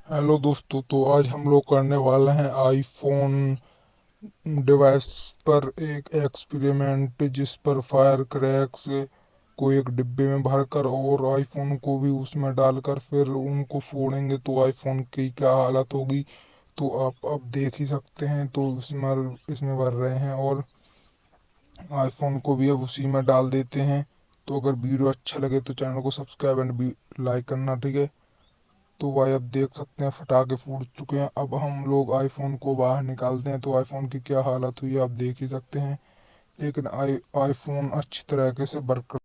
Hello दोस्तों, तो आज हम लोग करने वाले हैं आईफोन डिवाइस पर एक एक्सपेरिमेंट, जिस पर फायर क्रैक्स को एक डिब्बे में भरकर और आईफोन को भी उसमें डालकर फिर उनको फोड़ेंगे तो आईफोन की क्या हालत होगी। तो आप अब देख ही सकते हैं। तो इसमें इसमें भर रहे हैं और आईफोन को भी अब उसी में डाल देते हैं। तो अगर वीडियो अच्छा लगे तो चैनल को सब्सक्राइब एंड भी लाइक करना, ठीक है। तो भाई अब देख सकते हैं पटाखे फूट चुके हैं। अब हम लोग आईफोन को बाहर निकालते हैं तो आईफोन की क्या हालत हुई है आप देख ही सकते हैं। लेकिन आईफोन अच्छी तरीके से वर्क